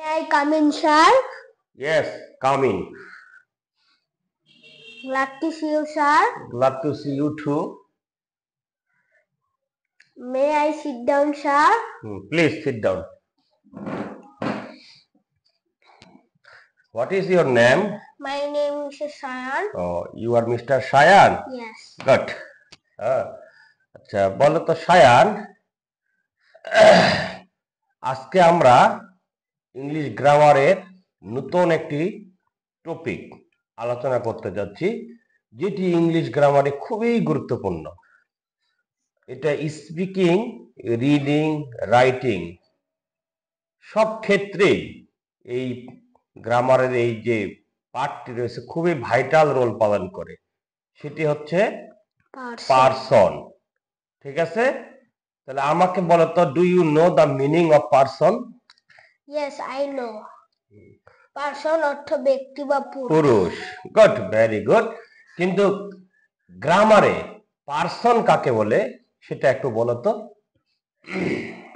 I come in, sir? Yes, come in. Glad to see you, sir. Glad to see you too. May I sit down, sir? Please sit down. What is your name? My name is Shayan. Oh, you are Mr. Shayan? Yes. Good. আচ্ছা বলো তো শায়ান, আজকে আমরা English গ্রামারের নতুন একটি topic আলোচনা করতে যাচ্ছি, যেটি ইংলিশ গ্রামারে খুবই গুরুত্বপূর্ণ। এটা স্পিকিং, রিডিং, রাইটিং সব ক্ষেত্রেই এই গ্রামারের এই যে পার্টটি রয়েছে খুবই ভাইটাল রোল পালন করে, সেটি হচ্ছে পারসন। ঠিক আছে, তাহলে আমাকে বলো তো, do you know the meaning of person? Yes, I know. Person অর্থ ব্যক্তি বা পুরুষ। Good, very good. কিন্তু গ্রামারে পারসন কাকে বলে সেটা একটু বলো তো।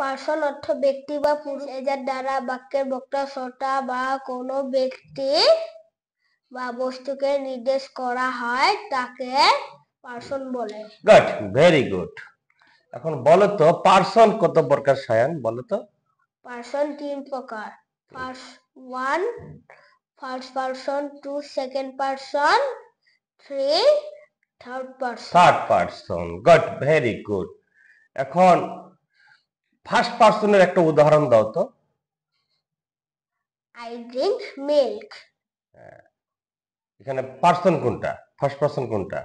পারসন অর্থ ব্যক্তি বা পুরুষ যার দ্বারা বাক্যের বক্তা শ্রোতা বা কোনো ব্যক্তি বা বস্তুকে নির্দেশ করা হয় তাকে পারসন বলে। Good, very good. এখন বলো তো পারসন কত প্রকার শায়ান, বলো তো। পারসন তিন প্রকার। First person, 2 second person, 3 third person. Good, very good. এখন ফার্স্ট পারসনের একটা উদাহরণ দাও তো। I drink milk. এখানে পারসন কোনটা, ফার্স্ট পারসন কোনটা?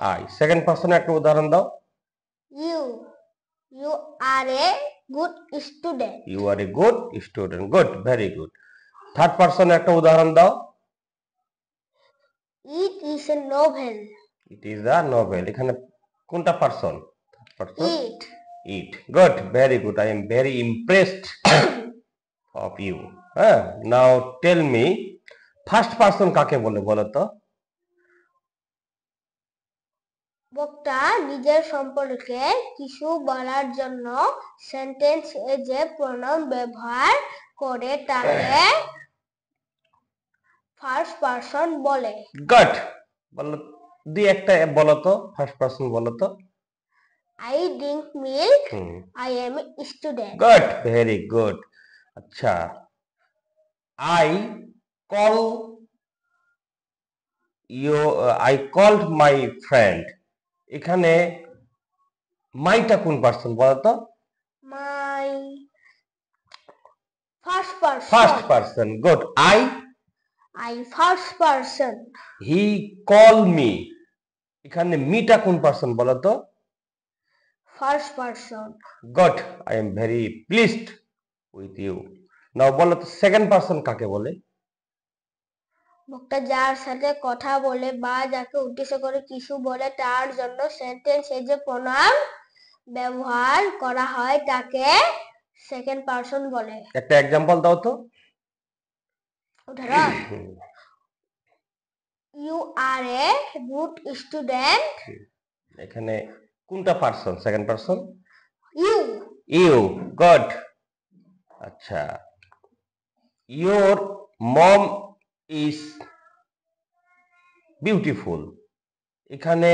আই। সেকেন্ড পারসনের একটা উদাহরণ দাও। You are a good student. You are a good student. Good, very good. Third পারসনের একটা উদাহরণ দাও। It is a novel. It is a novel. এখানে কোনটা person? It. It. Good, very good. I am very impressed of you. হ্যাঁ, now tell me, first person কাকে বলে বলো তো। বক্তা নিজের সম্পর্কে কিছু বলার জন্য সেন্টেন্স এ যে প্রনাউন ব্যবহার করে তাকে ফার্স্ট পারসন বলে। গুড, বলো দুই একটা বলো তো, ফার্স্ট পারসন বলো তো। I drink milk. I am a student. Good, very good. আচ্ছা, I call you, I called my friend. এখানে মাইটা কোন পারসন বলো তো। My first person. Good. I first person. He call me. এখানে মিটা কোন পারসন বলো তো। First person. Good, I am very pleased with you. Now বলো তো সেকেন্ড পারসন কাকে বলে। বক্তা যার সাথে কথা বলে বা যাকে উদ্দেশ্য করে কিছু বলে তার জন্য সেন্টেন্স এ যে প্রনাউন ব্যবহার করা হয় তাকে সেকেন্ড পারসন বলে। একটা এক্সাম্পল দাও তো। উদাহরণ, you are a good student. এখানে কোনটা person, second person? You. You. Good. আচ্ছা, ইয়োর মম ইজ বিউটিফুল। এখানে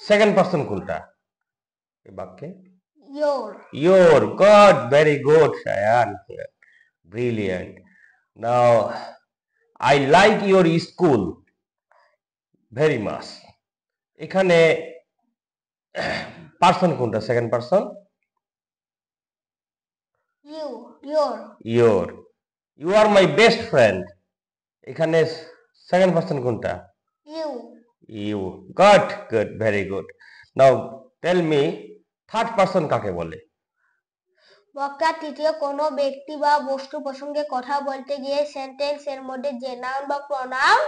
সেকেন্ড পারসন কোনটা এই বাক্যে? Your. Good, very good Shayan, brilliant. Now I like your school very much. এখানে পারসন কোনটা, second person? Your. You are my best friend. এখানে second person কোনটা? You. Good, good, very good. Now tell me, third person কাকে বলে। বক্তা তৃতীয় কোনো ব্যক্তি বা বস্তু প্রসঙ্গে কথা বলতে গিয়ে সেন্টেন্স এর মধ্যে যে নাউন বা প্রনাউন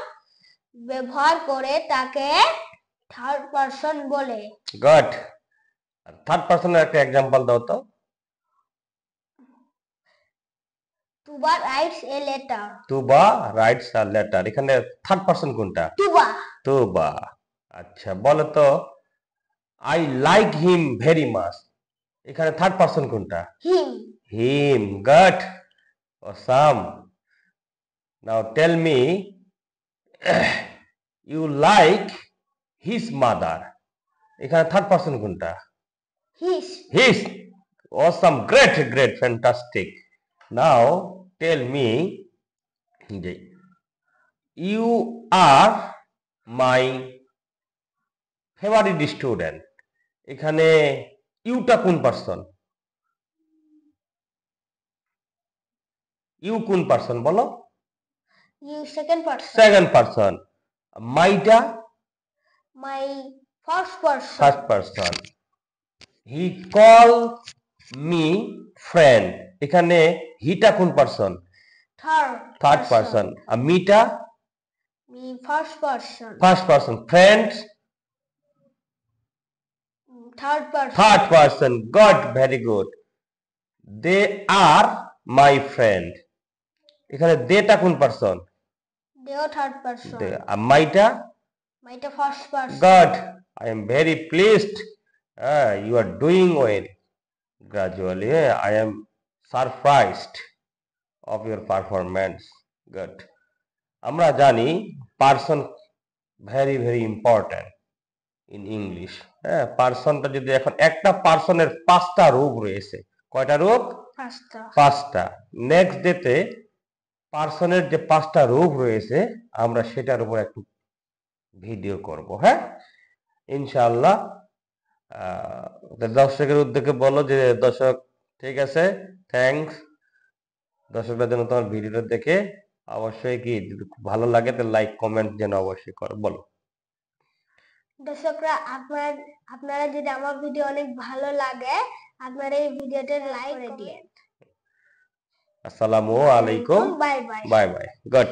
ব্যবহার করে তাকে থার্ড পারসন বলে। গুড। থার্ড পারসনের একটা এক্সাম্পল দাও তো। Tuba writes a letter. Tuba writes a letter. এখানে থার্ড পারসন কোনটা? তুবা। আচ্ছা, বলো তো I like him very much. এখানে থার্ড পারসন কোনটা? Him. Him. Good, Awesome. Now tell me, you like his mother. এখানে থার্ড পারসন কোনটা? His. Awesome. Great. Fantastic. Now tell me, you are my favorite student. এখানে ইউটা কোন person? You কোন person বলো? You second person. Second person. মাইটা? My first person. First person. He call me friend. এখানে হিটা কোন পারসন? Third person. আর মিটা? Me first person. First person. Friend? Third person. Third person. Good, very good. They are my friend. এখানে দেটা কোন person? They are third person. আর মাইটা? My first person. God, I am very pleased. You are doing well. Gradually, I am surprised of your performance. Good. আমরা জানি person very important in English. হ্যাঁ, পারসনটা যদি এখন একটা পারসনের 5টা রূপ রয়েছে। কয়টা রূপ? 5টা। নেক্সট ডেতে পারসনের যে 5টা রূপ রয়েছে আমরা সেটার উপর একটু ভিডিও করব। হ্যাঁ, ইনশাআল্লাহ। দর্শকের উদ্দেশ্যে বলো যে দর্শক, ঠিক আছে, থ্যাঙ্কস। দর্শকরা যেন তোমার ভিডিওটা দেখে অবশ্যই কি যদি ভালো লাগে তো লাইক কমেন্ট যেন অবশ্যই করো। বলো দর্শকরা, আপনারা যদি আমার ভিডিও অনেক ভালো লাগে আপনারা এই ভিডিওটা লাইক করে দিন। আসসালামু আলাইকুম। Bye bye. গুড।